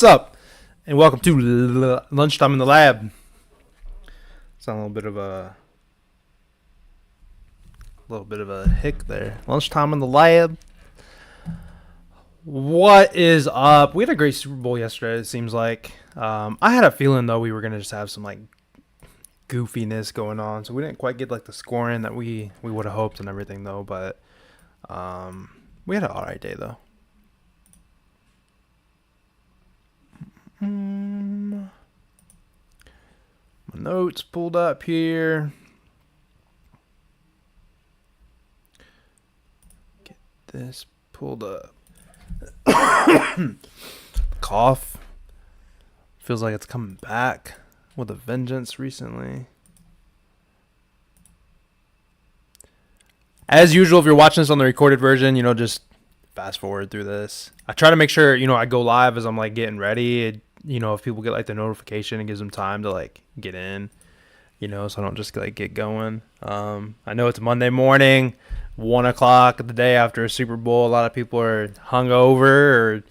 What's up? And welcome to Lunchtime in the Lab. It's a little bit of a hick there. Lunchtime in the Lab. What is up? We had a great Super Bowl yesterday, it seems like. I had a feeling, though, we were going to just have some, goofiness going on. So we didn't quite get, the scoring that we would have hoped and everything, though. But we had an all right day, though. My notes pulled up here. Get this pulled up. Cough. Feels like it's coming back with a vengeance recently. As usual, if you're watching this on the recorded version, just fast forward through this. I try to make sure, I go live as I'm getting ready. If people get the notification, it gives them time to get in, so I don't just get going. I know it's Monday morning, 1:00 the day after a Super Bowl. A lot of people are hungover or,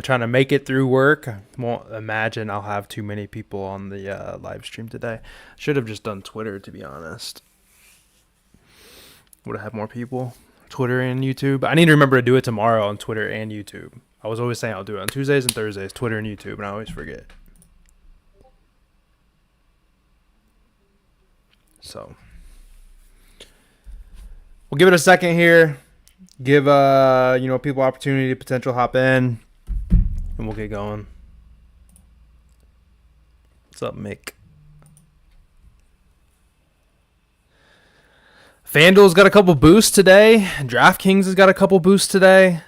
trying to make it through work. I won't imagine I'll have too many people on the live stream today. Should have just done Twitter, to be honest. Would have had more people. Twitter and YouTube. I need to remember to do it tomorrow on Twitter and YouTube. I was always saying I'll do it on Tuesdays and Thursdays, Twitter and YouTube, and I always forget. So we'll give it a second here. Give people opportunity to potential hop in, and we'll get going. What's up, Mick? FanDuel's got a couple boosts today. DraftKings has got a couple boosts today.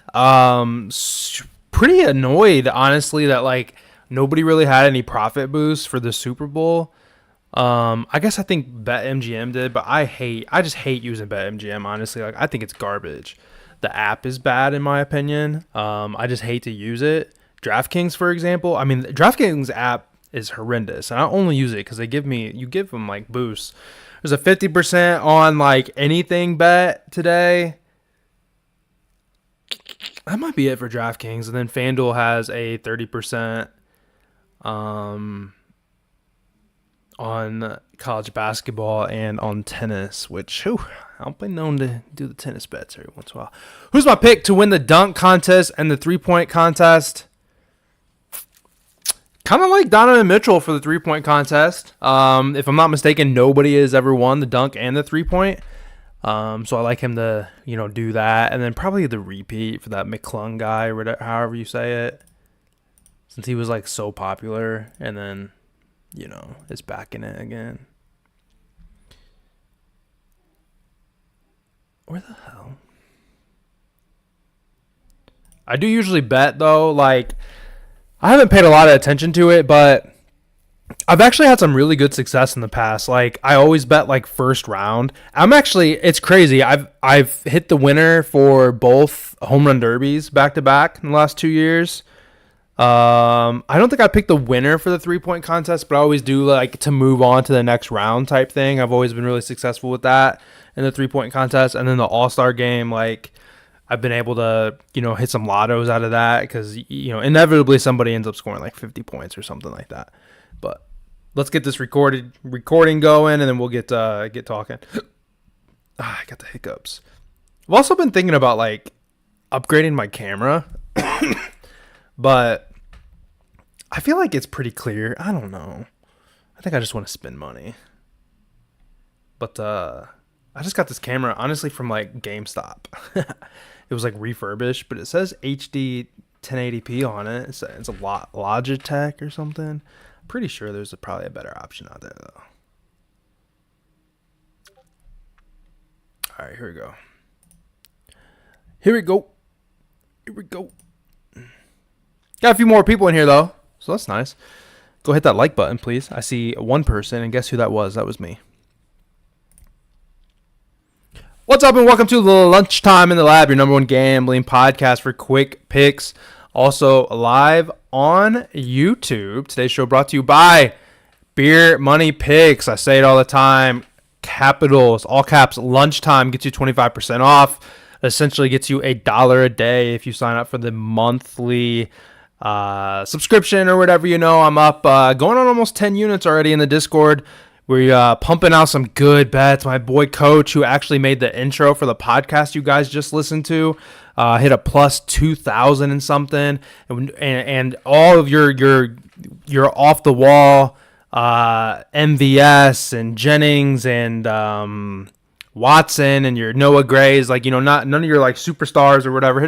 Pretty annoyed, honestly, that nobody really had any profit boosts for the Super Bowl. I guess I think BetMGM did, but I just hate using BetMGM, honestly. I think it's garbage. The app is bad in my opinion. I just hate to use it. DraftKings, for example, the DraftKings app is horrendous, and I only use it because you give them boosts. There's a 50% on anything bet today. That might be it for DraftKings. And then FanDuel has a 30% on college basketball and on tennis, which I'll be known to do the tennis bets every once in a while. Who's my pick to win the dunk contest and the 3-point contest? Kind of like Donovan Mitchell for the 3-point contest. If I'm not mistaken, nobody has ever won the dunk and the 3-point. So I like him to, do that. And then probably the repeat for that McClung guy, or whatever, however you say it. Since he was so popular and then, is back in it again. Where the hell? I do usually bet though, I haven't paid a lot of attention to it, but I've actually had some really good success in the past. I always bet first round. It's crazy. I've hit the winner for both home run derbies back to back in the last 2 years. I don't think I picked the winner for the 3-point contest, but I always do to move on to the next round type thing. I've always been really successful with that in the 3-point contest. And then the All-Star game, I've been able to, hit some lottos out of that because, inevitably somebody ends up scoring 50 points or something like that. But let's get this recording going, and then we'll get talking. I got the hiccups. I've also been thinking about upgrading my camera, but I feel like it's pretty clear. I don't know. I think I just want to spend money. But I just got this camera, honestly, from GameStop. It was refurbished, but it says HD 1080p on it. It's a Logitech or something. Pretty sure there's probably a better option out there, though. All right, here we go. Got a few more people in here, though, so that's nice. Go hit that like button, please. I see one person, and guess who that was? That was me. What's up, and welcome to the Lunchtime in the Lab, your number one gambling podcast for quick picks. Also live on YouTube. Today's show brought to you by Beer Money Picks. I say it all the time. Capitals, all caps, Lunchtime gets you 25% off. Essentially gets you $1 a day if you sign up for the monthly subscription or whatever. I'm up going on almost 10 units already in the Discord. We're pumping out some good bets. My boy Coach, who actually made the intro for the podcast you guys just listened to, hit a plus 2,000 and something, and all of your off the wall MVS and Jennings and Watson and your Noah Grays, not none of your superstars or whatever.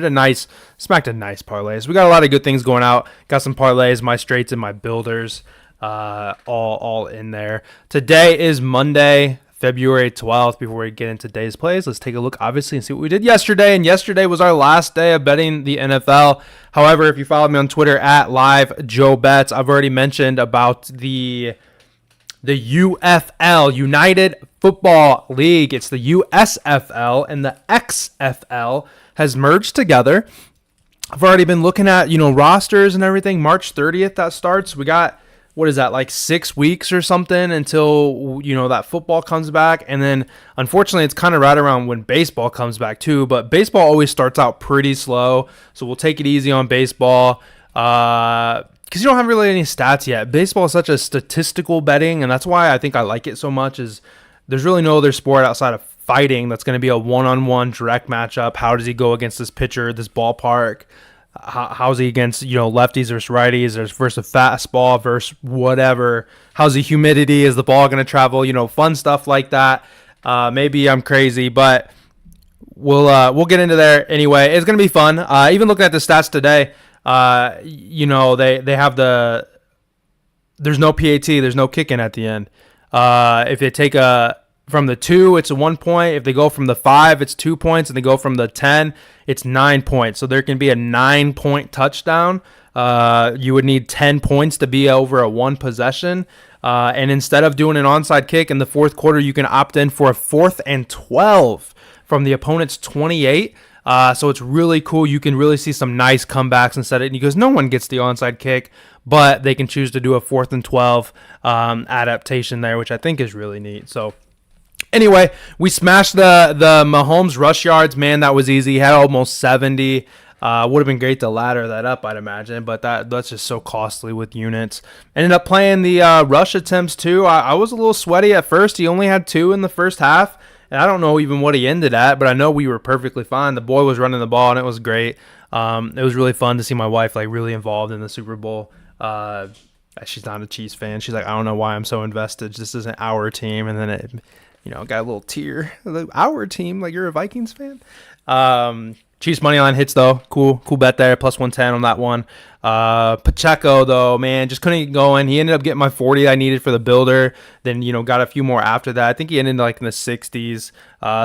Smacked a nice parlays. We got a lot of good things going out. Got some parlays, my straights and my builders, all in there. Today is Monday, February 12th. Before we get into today's plays, let's take a look, obviously, and see what we did yesterday. And yesterday was our last day of betting the NFL. However, if you follow me on Twitter at @LiveJoeBets, I've already mentioned about the UFL, United Football League. It's the USFL and the XFL has merged together. I've already been looking at, rosters and everything. March 30th that starts. We got, 6 weeks or something until, that football comes back. And then, unfortunately, it's kind of right around when baseball comes back too. But baseball always starts out pretty slow. So we'll take it easy on baseball. Because you don't have really any stats yet. Baseball is such a statistical betting, and that's why I think I like it so much, is there's really no other sport outside of fighting that's going to be a one-on-one direct matchup. How does he go against this pitcher, this ballpark? How's he against, lefties versus righties, versus a fastball versus whatever? How's the humidity? Is the ball going to travel? Fun stuff like that. Maybe I'm crazy, but we'll get into there anyway. It's going to be fun. Even looking at the stats today, they have there's no PAT, there's no kicking at the end. If they take from the 2, it's a 1 point. If they go from the 5, it's 2 points. And they go from the 10, it's 9 points. So there can be a 9-point touchdown. You would need 10 points to be over a 1 possession. And instead of doing an onside kick in the fourth quarter, you can opt in for a 4th and 12 from the opponent's 28. So it's really cool. You can really see some nice comebacks instead of, because no one gets the onside kick, but they can choose to do a 4th and 12 adaptation there, which I think is really neat. So anyway, we smashed the Mahomes rush yards. Man, that was easy. He had almost 70. Would have been great to ladder that up, I'd imagine, but that's just so costly with units. Ended up playing the rush attempts too. I was a little sweaty at first. He only had 2 in the first half. And I don't know even what he ended at, but I know we were perfectly fine. The boy was running the ball, and it was great. It was really fun to see my wife really involved in the Super Bowl. She's not a Chiefs fan. She's like, I don't know why I'm so invested. This isn't our team. And then it, got a little tear. Our team, like you're a Vikings fan. Chiefs money line hits though. Cool bet there. Plus 110 on that one. Pacheco though, man, just couldn't get going. He ended up getting my 40 I needed for the builder. Then, got a few more after that. I think he ended in the 60s.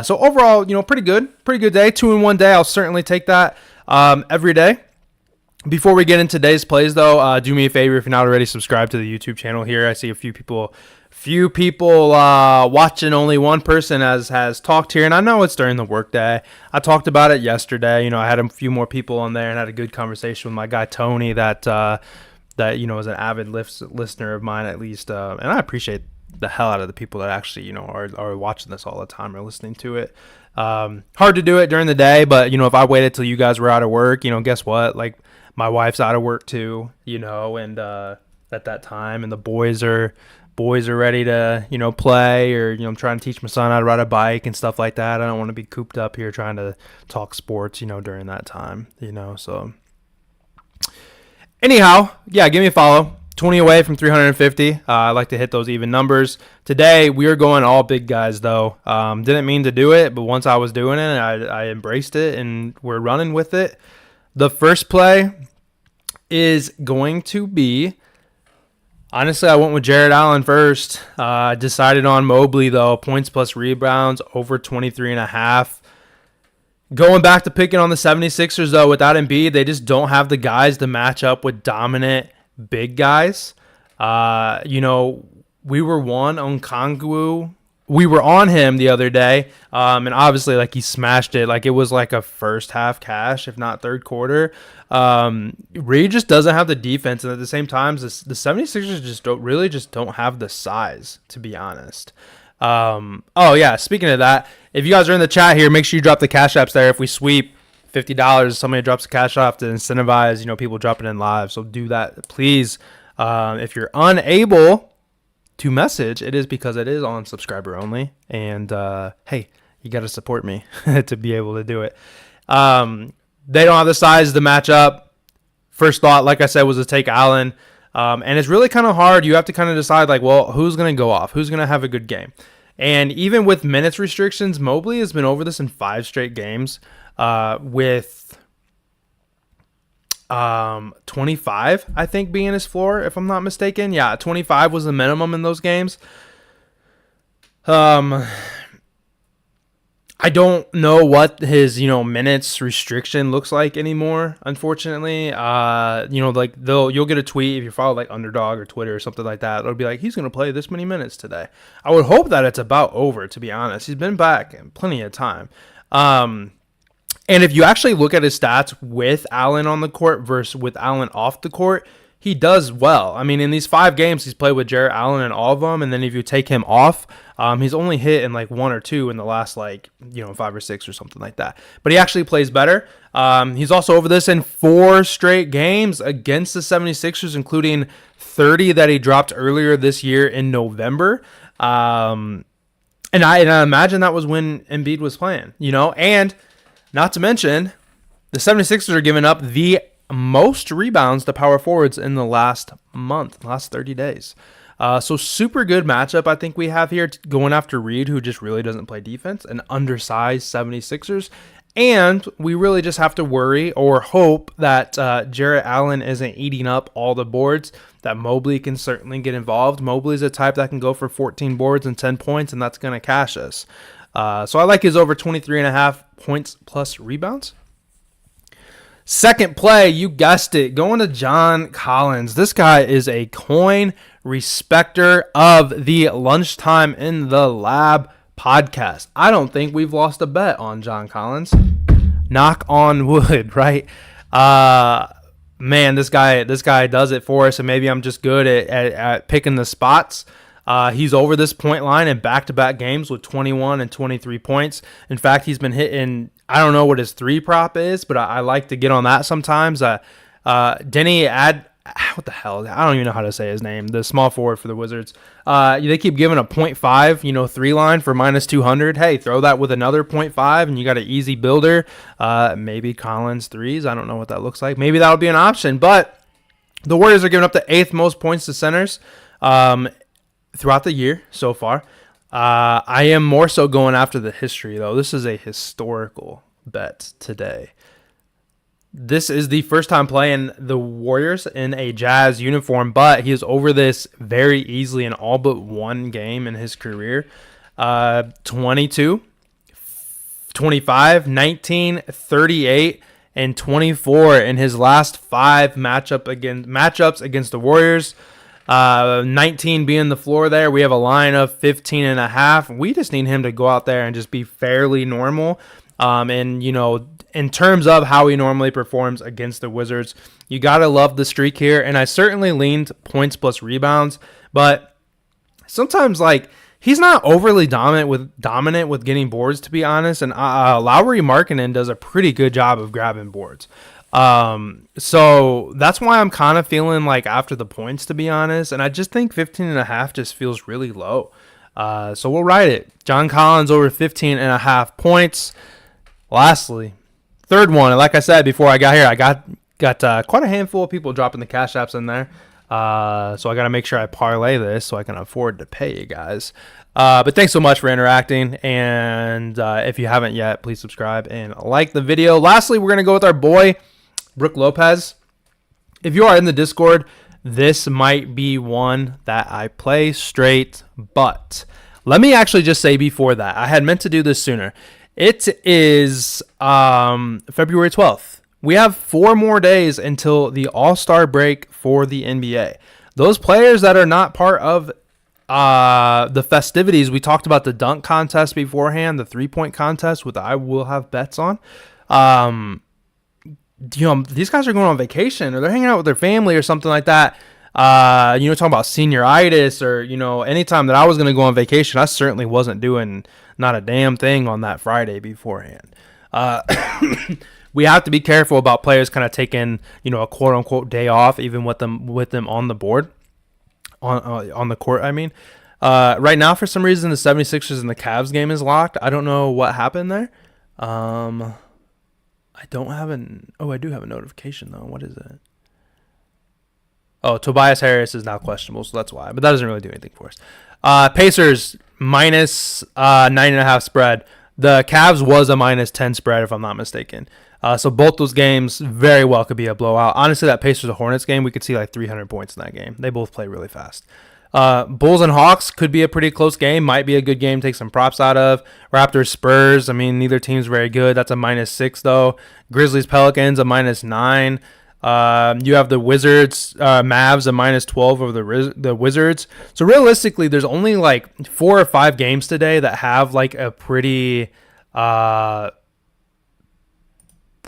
So overall, pretty good day. 2-in-1 day. I'll certainly take that every day. Before we get into today's plays though, do me a favor, if you're not already subscribed to the YouTube channel here. I see a few people watching. Only one person has talked here, and I know it's during the workday. I talked about it yesterday. I had a few more people on there and had a good conversation with my guy Tony that is an avid listener of mine, at least, and I appreciate the hell out of the people that actually are watching this all the time or listening to it. Hard to do it during the day, but if I waited till you guys were out of work, guess what? My wife's out of work too, and at that time, and the boys are ready to, play, or, I'm trying to teach my son how to ride a bike and stuff like that. I don't want to be cooped up here trying to talk sports, during that time, so anyhow, yeah, give me a follow. 20 away from 350. I like to hit those even numbers. Today, we are going all big guys, though. Didn't mean to do it, but once I was doing it, I embraced it, and we're running with it. The first play is going to be, honestly, I went with Jared Allen first. Decided on Mobley, though. Points plus rebounds, over 23.5. Going back to picking on the 76ers, though, without Embiid, they just don't have the guys to match up with dominant big guys. We were on Kongwu. We were on him the other day, and obviously, he smashed it. It was a first half cash, if not third quarter. Reed just doesn't have the defense, and at the same time, the 76ers just don't have the size, to be honest. Oh yeah, speaking of that, if you guys are in the chat here, make sure you drop the cash apps there. If we sweep $50. Somebody drops a cash off to incentivize, people dropping in live. So do that, please. If you're unable to message, it is because it is on subscriber only. And hey, you got to support me to be able to do it. They don't have the size to match up. First thought, like I said, was to take Allen. And it's really kind of hard. You have to kind of decide, who's going to go off? Who's going to have a good game? And even with minutes restrictions, Mobley has been over this in 5 straight games with 25, I think, being his floor, if I'm not mistaken. Yeah, 25 was the minimum in those games. I don't know what his, minutes restriction looks like anymore, unfortunately. You'll get a tweet if you follow Underdog or Twitter or something like that. It'll be like, he's going to play this many minutes today. I would hope that it's about over, to be honest. He's been back in plenty of time. And if you actually look at his stats with Allen on the court versus with Allen off the court, he does well. I mean, in these 5 games, he's played with Jarrett Allen in all of them. And then if you take him off, he's only hit in 1 or 2 in the last 5 or 6 or something like that. But he actually plays better. He's also over this in 4 straight games against the 76ers, including 30 that he dropped earlier this year in November. And I imagine that was when Embiid was playing, and not to mention the 76ers are giving up the most rebounds to power forwards in the last 30 days. So super good matchup I think we have here going after Reed, who just really doesn't play defense, an undersized 76ers. And we really just have to worry or hope that Jarrett Allen isn't eating up all the boards, that Mobley can certainly get involved. Mobley's a type that can go for 14 boards and 10 points, and that's going to cash us. So I like his over 23.5 points plus rebounds. Second play, you guessed it, going to John Collins. This guy is a coin respecter of the Lunchtime in the Lab podcast. I don't think we've lost a bet on John Collins. Knock on wood, right? Man, this guy does it for us, and maybe I'm just good at picking the spots. He's over this point line in back-to-back games with 21 and 23 points. In fact, he's been hitting, I don't know what his 3 prop is, but I like to get on that sometimes. Denny what the hell? I don't even know how to say his name. The small forward for the Wizards. They keep giving a 0.5, 3 line for minus 200. Hey, throw that with another 0.5 and you got an easy builder. Maybe Collins 3s. I don't know what that looks like. Maybe that would be an option, but the Warriors are giving up the 8th most points to centers throughout the year so far. I am more so going after the history, though. This is a historical bet today. This is the first time playing the Warriors in a Jazz uniform, but he is over this very easily in all but one game in his career. 22, 25, 19, 38, and 24 in his last 5 matchups against the Warriors. 19 being the floor there. We have a line of 15.5. We just need him to go out there and just be fairly normal. In terms of how he normally performs against the Wizards, you got to love the streak here. And I certainly leaned points plus rebounds, but sometimes he's not overly dominant with getting boards, to be honest. And Lauri Markkanen does a pretty good job of grabbing boards. So that's why I'm kind of feeling after the points, to be honest. And I just think 15.5 just feels really low. So we'll ride it. John Collins over 15.5 points. Lastly, third one, and like I said before I got here, I got quite a handful of people dropping the cash apps in there. So I got to make sure I parlay this so I can afford to pay you guys. But thanks so much for interacting. And if you haven't yet, please subscribe and like the video. Lastly, we're going to go with our boy, Brook Lopez. If you are in the Discord, this might be one that I play straight. But let me actually just say before that, I had meant to do this sooner. It is February 12th. We have 4 more days until the All-Star break for the NBA. Those players that are not part of the festivities, we talked about the dunk contest beforehand, the 3-point contest, which I will have bets on. These guys are going on vacation or they're hanging out with their family or something like that. Talking about senioritis or, anytime that I was going to go on vacation, I certainly wasn't doing not a damn thing on that Friday beforehand. we have to be careful about players kind of taking, a quote unquote day off, even with them on the board, on the court. I mean, right now for some reason the 76ers and the Cavs game is locked. I don't know what happened there. I don't have I do have a notification though. What is it? Oh, Tobias Harris is now questionable, so that's why. But that doesn't really do anything for us. Pacers minus 9.5 spread. The Cavs was a minus 10 spread, if I'm not mistaken. So both those games very well could be a blowout. Honestly, that Pacers-Hornets game, we could see like 300 points in that game. They both play really fast. Bulls and Hawks could be a pretty close game. Might be a good game. Take some props out of. Raptors-Spurs. I mean, neither team's very good. That's a minus 6, though. Grizzlies-Pelicans, a minus 9. You have the Wizards, Mavs, a minus 12 over the Wizards. So realistically, there's only like 4 or 5 games today that have like a pretty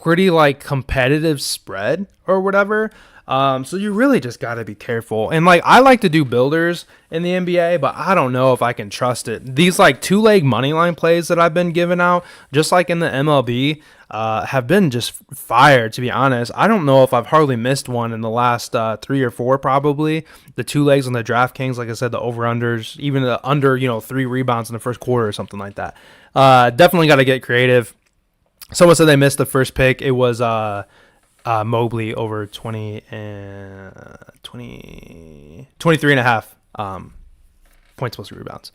like competitive spread or whatever. So you really just got to be careful. And like, I like to do builders in the NBA, but I don't know if I can trust it. These like 2-leg money line plays that I've been giving out, just like in the MLB, have been just fire, to be honest. I don't know if I've hardly missed one in the last 3 or 4, probably. The 2 legs on the DraftKings, like I said, the over-unders, even the under, 3 rebounds in the first quarter or something like that. Definitely got to get creative. Someone said they missed the first pick. It was Mobley over 23 and a half points plus rebounds.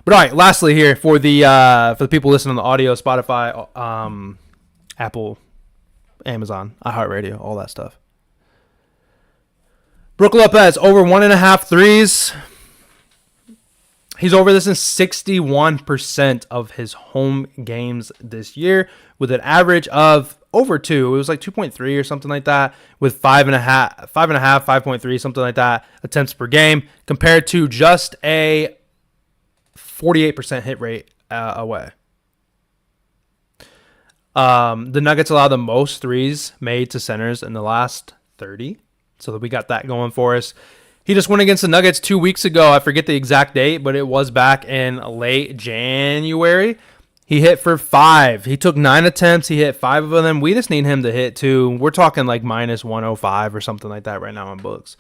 But all right, lastly here for the people listening on the audio, Spotify, Apple, Amazon, iHeartRadio, all that stuff. Brook Lopez over 1.5 threes. He's over this in 61% of his home games this year, with an average of over 2. It was like 2.3 or something like that, with 5.5, 5.3, something like that, attempts per game, compared to just a 48% hit rate away. The Nuggets allow the most threes made to centers in the last 30, so that we got that going for us. He just went against the Nuggets 2 weeks ago. I forget the exact date, but it was back in late January. He hit for 5. He took 9 attempts. He hit 5 of them. We just need him to hit 2. We're talking like minus 105 or something like that right now on books.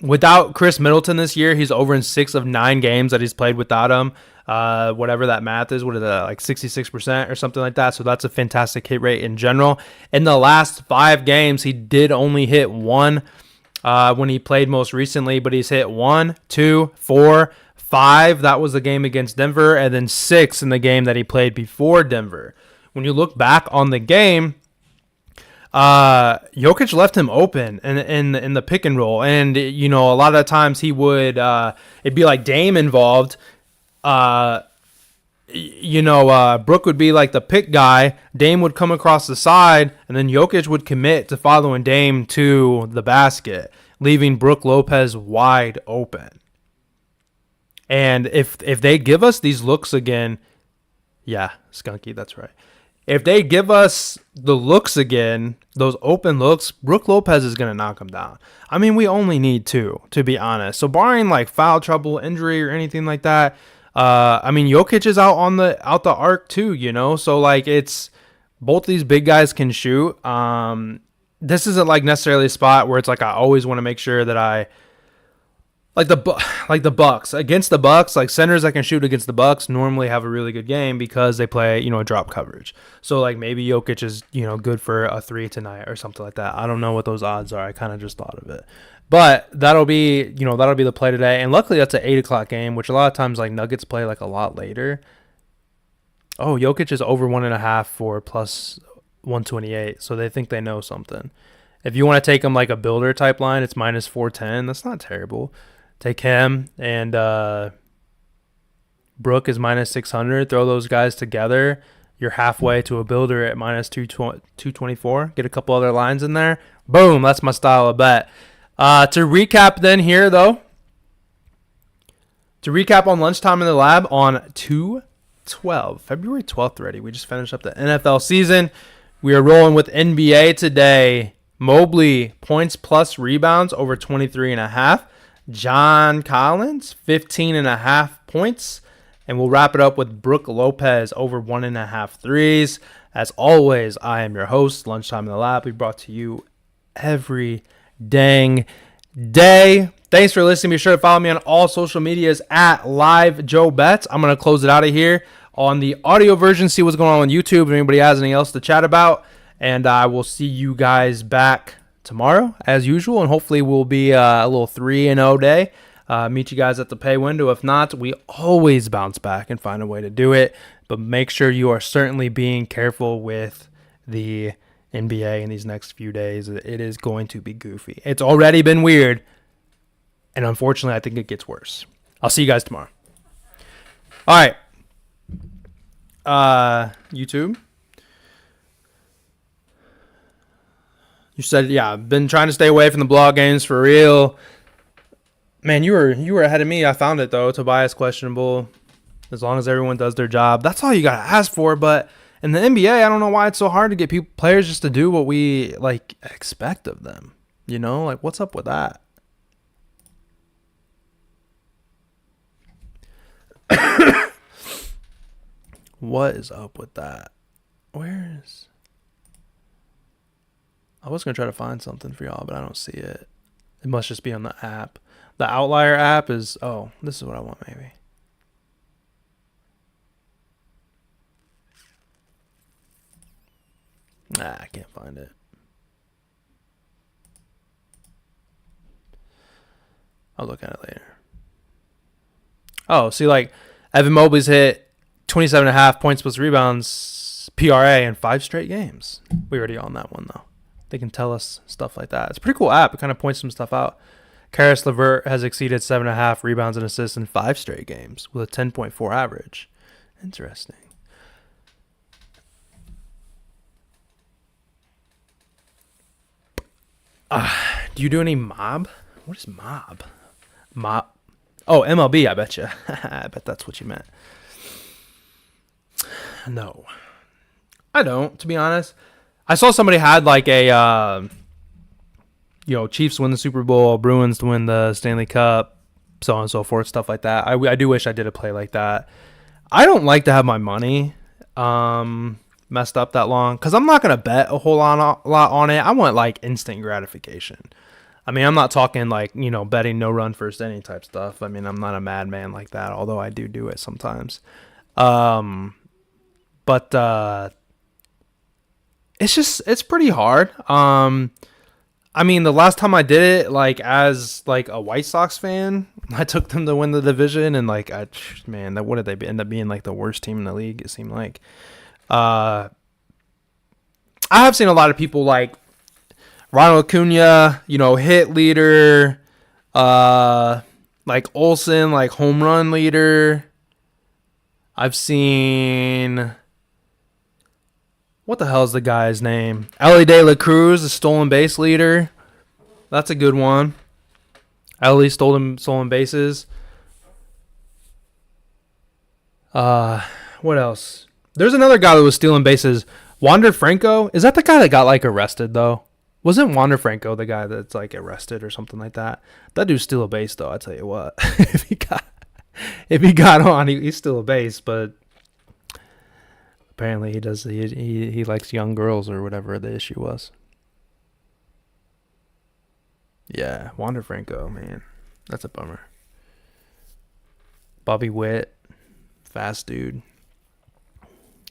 Without Chris Middleton this year, he's over in 6 of 9 games that he's played without him. Whatever that math is, what is that, like 66% or something like that? So that's a fantastic hit rate in general. In the last 5 games, he did only hit 1 when he played most recently, but he's hit 1, 2, 4, 5. That was the game against Denver, and then 6 in the game that he played before Denver. When you look back on the game, Jokic left him open in the pick and roll, and a lot of times he would it'd be like Dame involved. Brook would be like the pick guy. Dame would come across the side, and then Jokic would commit to following Dame to the basket, leaving Brook Lopez wide open. And if they give us these looks again, yeah, Skunky, that's right. If they give us the looks again, those open looks, Brook Lopez is going to knock them down. I mean, we only need 2, to be honest. So barring like foul trouble, injury, or anything like that, Jokic is out the arc too, So like it's both these big guys can shoot. This isn't like necessarily a spot where it's like I always want to make sure that I like the Bucks against the Bucks, like centers that can shoot against the Bucks normally have a really good game because they play, drop coverage. So like maybe Jokic is, good for a 3 tonight or something like that. I don't know what those odds are. I kind of just thought of it. But that'll be the play today. And luckily that's an 8:00 game, which a lot of times like Nuggets play like a lot later. Oh, Jokic is over 1.5 for plus 128. So they think they know something. If you want to take them like a builder type line, it's minus 410. That's not terrible. Take him, and Brook is minus 600. Throw those guys together. You're halfway to a builder at minus 224. Get a couple other lines in there. Boom, that's my style of bet. To recap then here, though. To recap on Lunchtime in the Lab on February 12th already. We just finished up the NFL season. We are rolling with NBA today. Mobley, points plus rebounds over 23.5. John Collins, 15.5 points. And we'll wrap it up with Brook Lopez over 1.5 threes. As always, I am your host, Lunchtime in the Lab. We brought to you every dang day. Thanks for listening. Be sure to follow me on all social medias at Live Joe Bets. I'm going to close it out of here on the audio version, see what's going on YouTube, if anybody has anything else to chat about. And I will see you guys back tomorrow, as usual. And hopefully we'll be a little 3-0 day. Meet you guys at the pay window. If not, we always bounce back and find a way to do it. But make sure you are certainly being careful with the NBA in these next few days. It is going to be goofy. It's already been weird. And unfortunately, I think it gets worse. I'll see you guys tomorrow. All right. YouTube. You said, yeah, I've been trying to stay away from the blog games for real. Man, you were ahead of me. I found it, though. Tobias questionable. As long as everyone does their job. That's all you got to ask for. But in the NBA, I don't know why it's so hard to get players just to do what we, expect of them. You know? What's up with that? What is up with that? I was going to try to find something for y'all, but I don't see it. It must just be on the app. The Outlier app is... Oh, this is what I want, maybe. Nah, I can't find it. I'll look at it later. Oh, see, Evan Mobley's hit 27.5 points plus rebounds PRA in 5 straight games. We already on that one, though. They can tell us stuff like that. It's a pretty cool app. It kind of points some stuff out. Karis LeVert has exceeded 7.5 rebounds and assists in 5 straight games with a 10.4 average. Interesting. Do you do any mob? What is mob? Mob. Oh, MLB, I bet you. I bet that's what you meant. No. I don't, to be honest. I saw somebody had a, Chiefs win the Super Bowl, Bruins to win the Stanley Cup, so on and so forth, stuff like that. I do wish I did a play like that. I don't like to have my money messed up that long because I'm not going to bet a whole lot on it. I want, instant gratification. I mean, I'm not talking, betting no run first inning type stuff. I mean, I'm not a madman like that, although I do it sometimes. But it's pretty hard. I mean, the last time I did it, as a White Sox fan, I took them to win the division, and what did they end up being the worst team in the league? It seemed like. I have seen a lot of people Ronald Acuna, hit leader, Olsen, home run leader. I've seen. What the hell is the guy's name? Ellie De La Cruz, the stolen base leader. That's a good one. Ellie stolen bases. What else? There's another guy that was stealing bases. Wander Franco. Is that the guy that got arrested though? Wasn't Wander Franco the guy that's arrested or something like that? That dude's steal a base though. I tell you what, if he got on, he's still a base, but. Apparently he does. He likes young girls or whatever the issue was. Yeah, Wander Franco, man, that's a bummer. Bobby Witt, fast dude.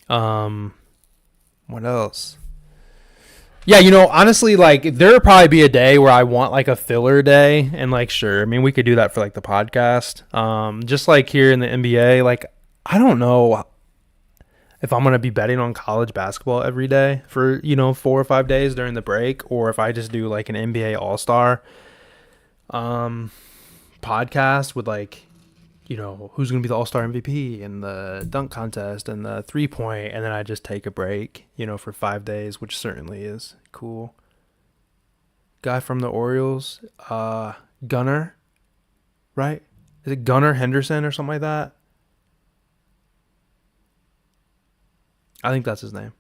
What else? Yeah, honestly, there'll probably be a day where I want a filler day, and sure, I mean we could do that for the podcast. Just here in the NBA, I don't know if I'm going to be betting on college basketball every day for, 4 or 5 days during the break, or if I just do an NBA All-Star podcast with who's going to be the All-Star MVP and the dunk contest and the 3-point, and then I just take a break, for 5 days, which certainly is cool. Guy from the Orioles, Gunnar, right? Is it Gunnar Henderson or something like that? I think that's his name.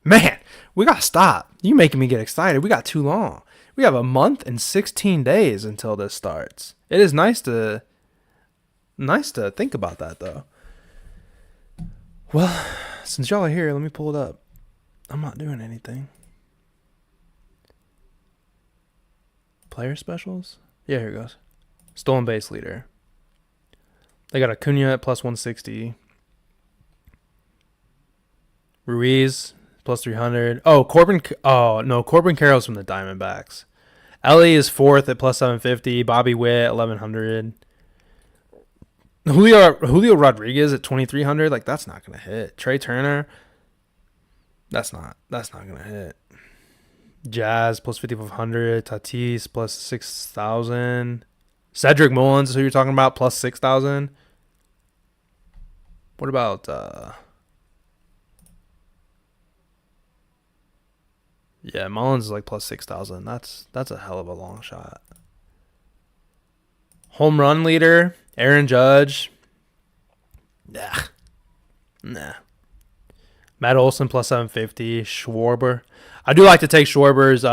Man, we got to stop. You making me get excited. We got too long. We have a month and 16 days until this starts. It is nice to think about that, though. Well, Since y'all are here, let me pull it up. I'm not doing anything. Player specials? Yeah, here it goes. Stolen base leader. They got Acuna at plus 160. Ruiz plus 300. Oh, Corbin. Oh, no. Corbin Carroll's from the Diamondbacks. Ellie is fourth at plus 750. Bobby Witt, 1100. Julio Rodriguez at 2300. Like, that's not going to hit. Trey Turner. That's not going to hit. Jazz plus 5500. Tatis plus 6000. Cedric Mullins, who you're talking about, plus 6,000. What about yeah, Mullins is like plus 6,000. That's a hell of a long shot. Home run leader, Aaron Judge. Nah. Matt Olson plus 750. Schwarber. I do like to take Schwarber's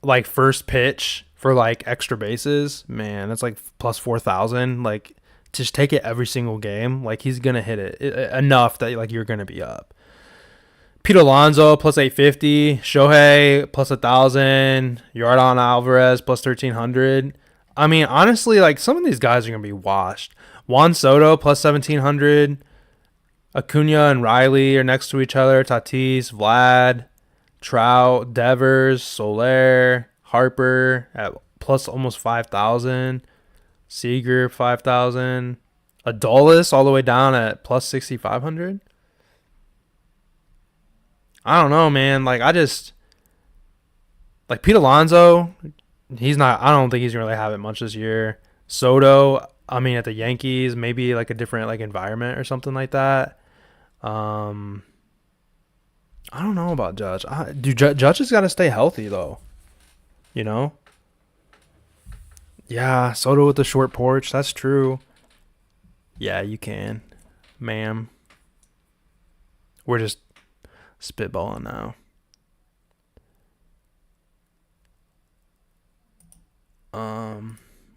like first pitch for like extra bases. Man, that's like plus 4,000. Like, just take it every single game. Like, he's gonna hit it enough that like you're gonna be up. Pete Alonso plus 850. Shohei plus 1,000. Yordan Alvarez plus 1,300. I mean, honestly, like, some of these guys are gonna be washed. Juan Soto plus 1,700. Acuna and Riley are next to each other. Tatis, Vlad, Trout, Devers, Soler, Harper at plus almost 5,000. Seager 5,000. Adolis all the way down at plus 6,500. I don't know, man. Like, I just like Pete Alonso. He's not. I don't think he's gonna really have it much this year. Soto. I mean, at the Yankees, maybe like a different like environment or something like that. I don't know about Judge. Judge has got to stay healthy though. You know. Yeah, Soto with the short porch. That's true. Yeah, you can, ma'am. We're just spitballing now.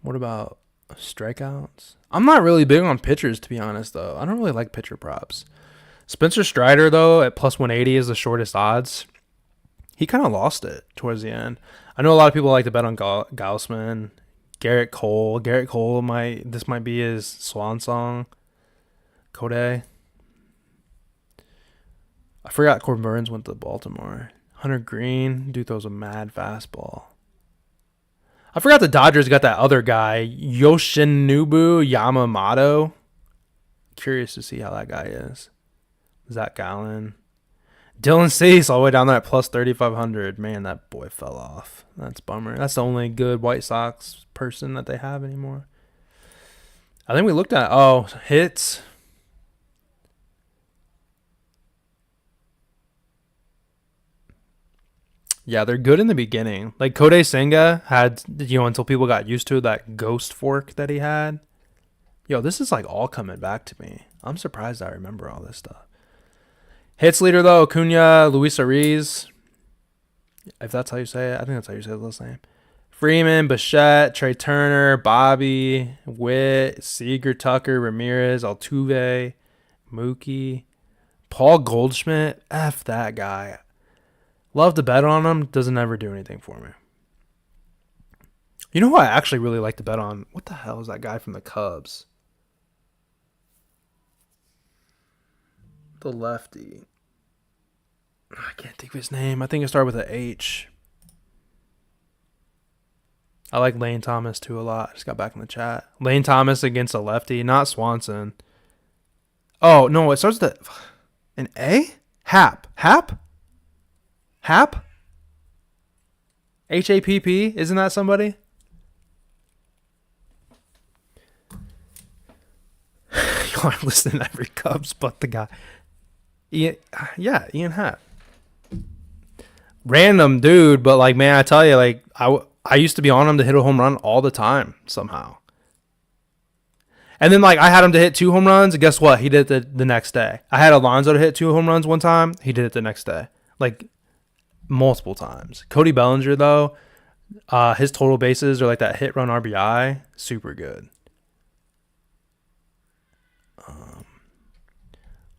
What about strikeouts? I'm not really big on pitchers, to be honest, though. I don't really like pitcher props. Spencer Strider, though, at plus 180 is the shortest odds. He kind of lost it towards the end. I know a lot of people like to bet on Gaussman. Garrett Cole. This might be his swan song. Kodai. I forgot Corbin Burns went to Baltimore. Hunter Green. Dude throws a mad fastball. I forgot the Dodgers got that other guy, Yoshinobu Yamamoto. Curious to see how that guy is. Zach Gallen. Dylan Cease all the way down there at plus 3,500. Man, that boy fell off. That's a bummer. That's the only good White Sox person that they have anymore. I think we looked at, hits. Yeah, they're good in the beginning. Like, Kodai Senga had, until people got used to that ghost fork that he had. Yo, this is like all coming back to me. I'm surprised I remember all this stuff. Hits leader, though, Acuna, Luis Ariz. If that's how you say it. I think that's how you say the last name. Freeman, Bichette, Trey Turner, Bobby, Witt, Seager, Tucker, Ramirez, Altuve, Mookie, Paul Goldschmidt. F that guy. Love to bet on him. Doesn't ever do anything for me. You know who I actually really like to bet on? What the hell is that guy from the Cubs? The lefty. I can't think of his name. I think it started with an H. I like Lane Thomas too a lot. I just got back in the chat. Lane Thomas against a lefty, not Swanson. Oh, no, it starts with an A? Happ. Happ? H-A-P-P? Isn't that somebody? You aren't listening to every Cubs but the guy. Ian Happ. Random dude, but like, man, I tell you, like, I used to be on him to hit a home run all the time somehow. And then, like, I had him to hit 2 home runs, and guess what? He did it the next day. I had Alonso to hit 2 home runs one time. He did it the next day. Like, multiple times. Cody Bellinger, though, his total bases are like that hit run RBI. Super good.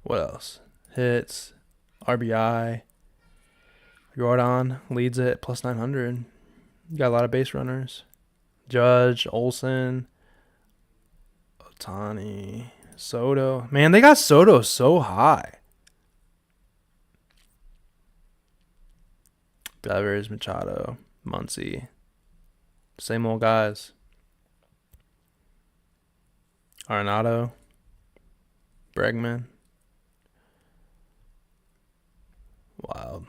What else? hits, RBI. Jordan leads it plus 900. You got a lot of base runners. Judge, Olsen, Otani, Soto. Man, they got Soto so high. Devers, Machado, Muncy. Same old guys. Arenado, Bregman. Wild.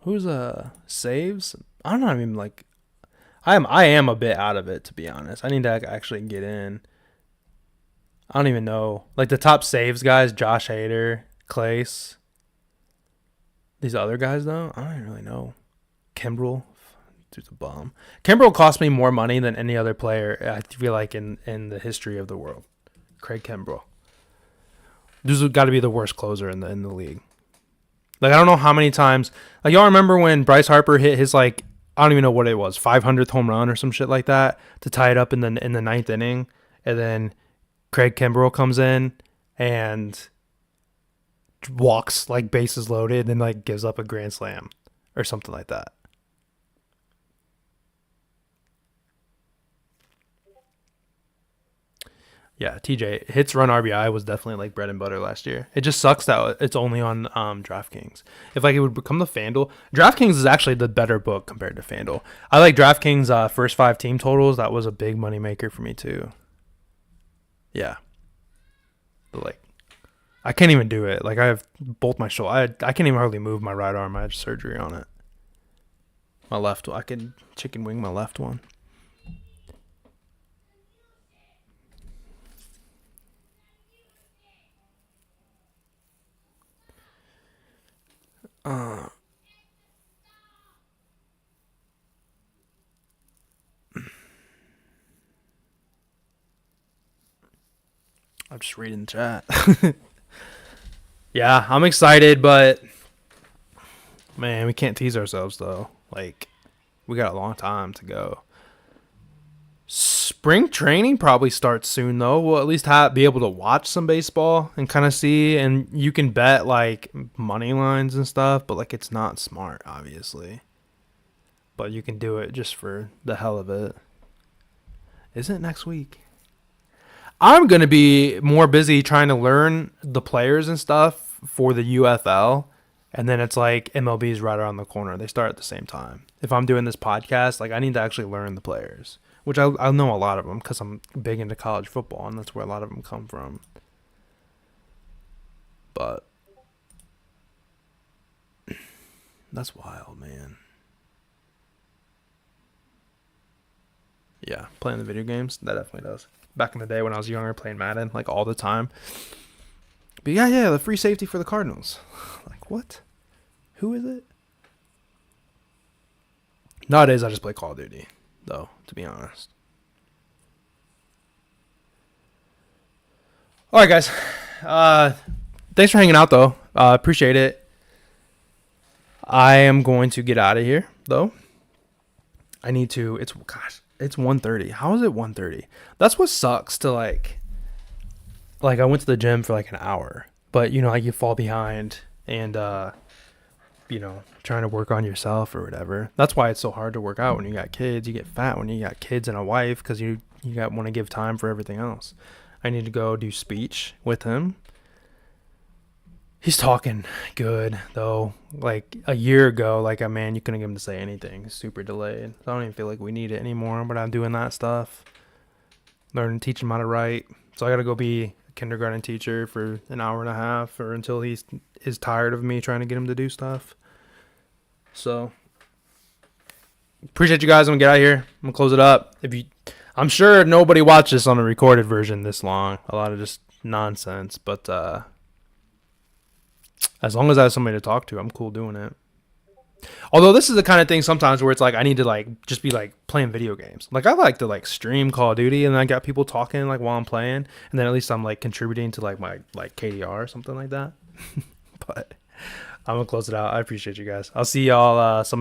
Who's saves? I'm not even like I am a bit out of it, to be honest. I need to actually get in. I don't even know. Like the top saves guys, Josh Hader, Clace. These other guys though, I don't even really know. Kimbrel, dude's a bum. Kimbrel cost me more money than any other player, I feel like, in the history of the world. Craig Kimbrel. This has got to be the worst closer in the league. Like, I don't know how many times. Like, y'all remember when Bryce Harper hit his, like, I don't even know what it was, 500th home run or some shit like that to tie it up in the ninth inning, and then Craig Kimbrel comes in and walks like bases loaded and like gives up a grand slam or something like that. Yeah, TJ hits, run, RBI was definitely like bread and butter last year. It just sucks that it's only on DraftKings. If like it would become the FanDuel, DraftKings is actually the better book compared to FanDuel. I like DraftKings first 5 team totals. That was a big money maker for me too. Yeah, but like I can't even do it. Like I have both my shoulder. I can't even hardly move my right arm. I had surgery on it. My left, I can chicken wing my left one. I'm just reading the chat. Yeah, I'm excited, but man, we can't tease ourselves though. Like, we got a long time to go. Spring training probably starts soon though. We'll at least be able to watch some baseball and kind of see, and you can bet like money lines and stuff, but like it's not smart, obviously. But you can do it just for the hell of it. Isn't it next week? I'm going to be more busy trying to learn the players and stuff for the UFL. And then it's like MLB's right around the corner. They start at the same time. If I'm doing this podcast, like I need to actually learn the players, which I'll know a lot of them because I'm big into college football, and that's where a lot of them come from. But that's wild, man. Yeah, playing the video games, that definitely does. Back in the day when I was younger, playing Madden like all the time. But yeah, the free safety for the Cardinals. Like, what? Who is it? Nowadays, I just play Call of Duty, though, to be honest. All right, guys. Thanks for hanging out, though. Appreciate it. I am going to get out of here, though. I need to. It's 1:30. How is it 1:30? That's what sucks to like I went to the gym for like an hour, but like you fall behind and trying to work on yourself or whatever. That's why it's so hard to work out when you got kids. You get fat when you got kids and a wife because you want to give time for everything else. I need to go do speech with him. He's talking good, though. Like, a year ago, like, man, you couldn't get him to say anything. Super delayed. I don't even feel like we need it anymore, but I'm doing that stuff. Teach him how to write. So I got to go be a kindergarten teacher for an hour and a half or until he is tired of me trying to get him to do stuff. So, appreciate you guys. I'm going to get out of here. I'm going to close it up. I'm sure nobody watched this on a recorded version this long. A lot of just nonsense, but, as long as I have somebody to talk to, I'm cool doing it. Although this is the kind of thing sometimes where it's like I need to like just be like playing video games. Like I like to like stream Call of Duty and I got people talking like while I'm playing, and then at least I'm like contributing to like my like KDR or something like that. But I'm gonna close it out. I appreciate you guys. I'll see y'all some